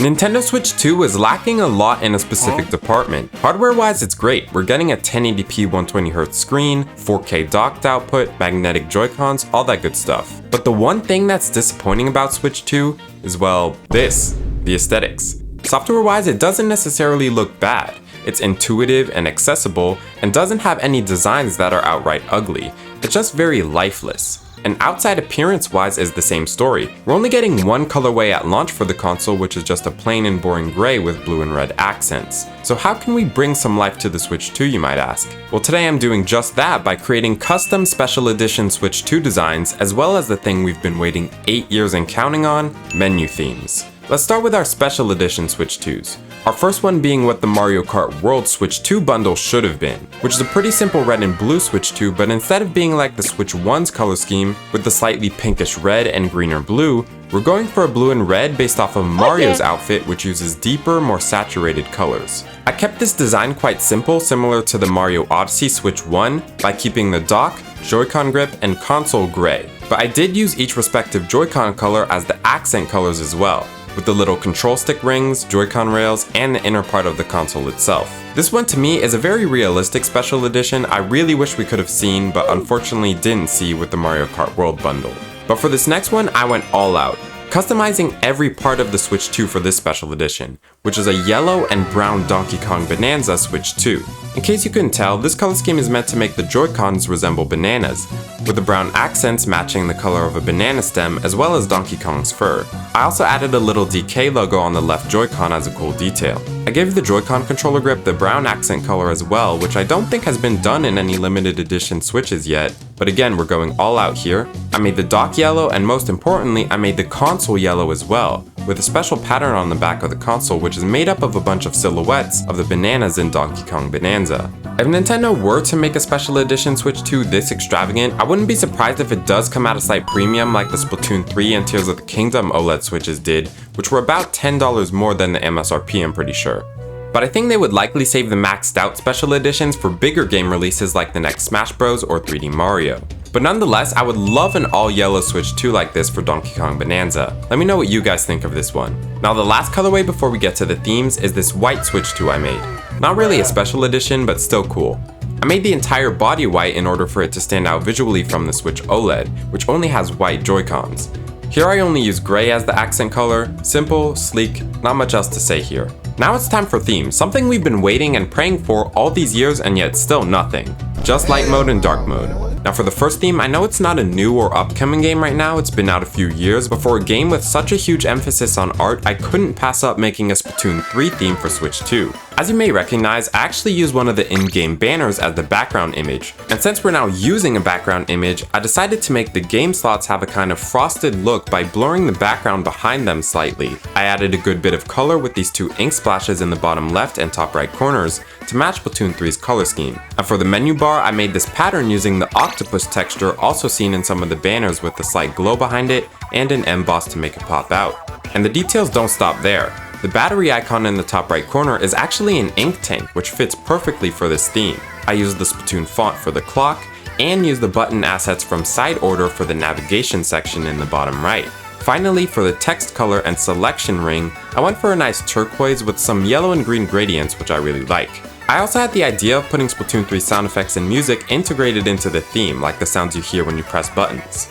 Nintendo Switch 2 is lacking a lot in a specific department. Hardware-wise, it's great. We're getting a 1080p 120Hz screen, 4K docked output, magnetic Joy-Cons, all that good stuff. But the one thing that's disappointing about Switch 2 is, well, this, the aesthetics. Software-wise, it doesn't necessarily look bad. It's intuitive and accessible, and doesn't have any designs that are outright ugly. It's just very lifeless. And outside appearance-wise is the same story. We're only getting one colorway at launch for the console, which is just a plain and boring gray with blue and red accents. So how can we bring some life to the Switch 2, you might ask? Well, today I'm doing just that by creating custom special edition Switch 2 designs, as well as the thing we've been waiting 8 years and counting on, menu themes. Let's start with our special edition Switch 2s. Our first one being what the Mario Kart World Switch 2 bundle should have been, which is a pretty simple red and blue Switch 2, but instead of being like the Switch 1's color scheme with the slightly pinkish red and greener blue, we're going for a blue and red based off of Mario's outfit, which uses deeper, more saturated colors. I kept this design quite simple, similar to the Mario Odyssey Switch 1, by keeping the dock, Joy-Con grip, and console gray. But I did use each respective Joy-Con color as the accent colors as well, with the little control stick rings, Joy-Con rails, and the inner part of the console itself. This one to me is a very realistic special edition I really wish we could have seen, but unfortunately didn't see with the Mario Kart World bundle. But for this next one, I went all out, customizing every part of the Switch 2 for this special edition, which is a yellow and brown Donkey Kong Bonanza Switch 2. In case you couldn't tell, this color scheme is meant to make the Joy-Cons resemble bananas, with the brown accents matching the color of a banana stem as well as Donkey Kong's fur. I also added a little DK logo on the left Joy-Con as a cool detail. I gave the Joy-Con controller grip the brown accent color as well, which I don't think has been done in any limited edition Switches yet, but again, we're going all out here. I made the dock yellow, and most importantly, I made the console yellow as well, with a special pattern on the back of the console which is made up of a bunch of silhouettes of the bananas in Donkey Kong Bonanza. If Nintendo were to make a special edition Switch 2 this extravagant, I wouldn't be surprised if it does come at a slight premium like the Splatoon 3 and Tears of the Kingdom OLED Switches did, which were about $10 more than the MSRP, I'm pretty sure. But I think they would likely save the maxed out special editions for bigger game releases like the next Smash Bros or 3D Mario. But nonetheless, I would love an all-yellow Switch 2 like this for Donkey Kong Bonanza. Let me know what you guys think of this one. Now the last colorway before we get to the themes is this white Switch 2 I made. Not really a special edition, but still cool. I made the entire body white in order for it to stand out visually from the Switch OLED, which only has white Joy-Cons. Here I only use gray as the accent color, simple, sleek, not much else to say here. Now it's time for themes, something we've been waiting and praying for all these years and yet still nothing. Just light mode and dark mode. Now for the first theme, I know it's not a new or upcoming game right now, it's been out a few years, but for a game with such a huge emphasis on art, I couldn't pass up making a Splatoon 3 theme for Switch 2. As you may recognize, I actually used one of the in-game banners as the background image, and since we're now using a background image, I decided to make the game slots have a kind of frosted look by blurring the background behind them slightly. I added a good bit of color with these two ink splashes in the bottom left and top right corners to match Splatoon 3's color scheme. And for the menu bar, I made this pattern using the octopus texture also seen in some of the banners with the slight glow behind it and an emboss to make it pop out. And the details don't stop there. The battery icon in the top right corner is actually an ink tank, which fits perfectly for this theme. I used the Splatoon font for the clock and used the button assets from side order for the navigation section in the bottom right. Finally, for the text color and selection ring, I went for a nice turquoise with some yellow and green gradients, which I really like. I also had the idea of putting Splatoon 3 sound effects and music integrated into the theme, like the sounds you hear when you press buttons.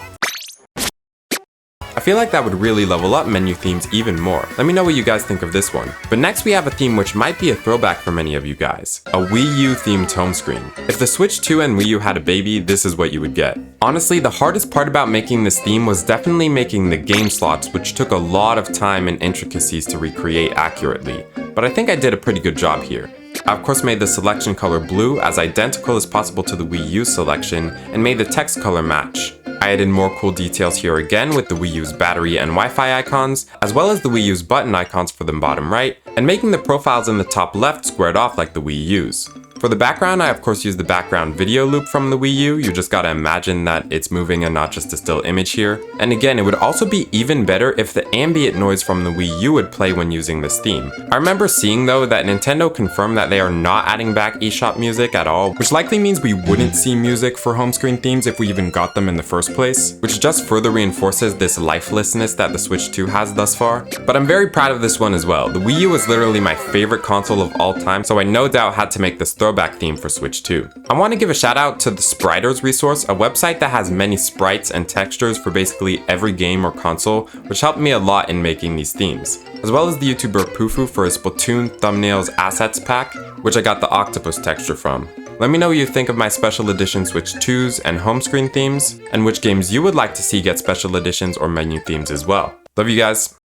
I feel like that would really level up menu themes even more. Let me know what you guys think of this one. But next we have a theme which might be a throwback for many of you guys. A Wii U themed home screen. If the Switch 2 and Wii U had a baby, this is what you would get. Honestly, the hardest part about making this theme was definitely making the game slots, which took a lot of time and intricacies to recreate accurately. But I think I did a pretty good job here. I of course made the selection color blue as identical as possible to the Wii U selection and made the text color match. I added more cool details here again with the Wii U's battery and Wi-Fi icons, as well as the Wii U's button icons for the bottom right, and making the profiles in the top left squared off like the Wii U's. For the background, I of course used the background video loop from the Wii U. You just gotta imagine that it's moving and not just a still image here. And again, it would also be even better if the ambient noise from the Wii U would play when using this theme. I remember seeing though that Nintendo confirmed that they are not adding back eShop music at all, which likely means we wouldn't see music for home screen themes if we even got them in the first place, which just further reinforces this lifelessness that the Switch 2 has thus far. But I'm very proud of this one as well. The Wii U was literally my favorite console of all time, so I no doubt had to make this throwback theme for Switch 2. I want to give a shout out to the Spriters resource, a website that has many sprites and textures for basically every game or console, which helped me a lot in making these themes, as well as the YouTuber Pufu for his Splatoon thumbnails assets pack, which I got the octopus texture from. Let me know what you think of my special edition Switch 2s and home screen themes, and which games you would like to see get special editions or menu themes as well. Love you guys.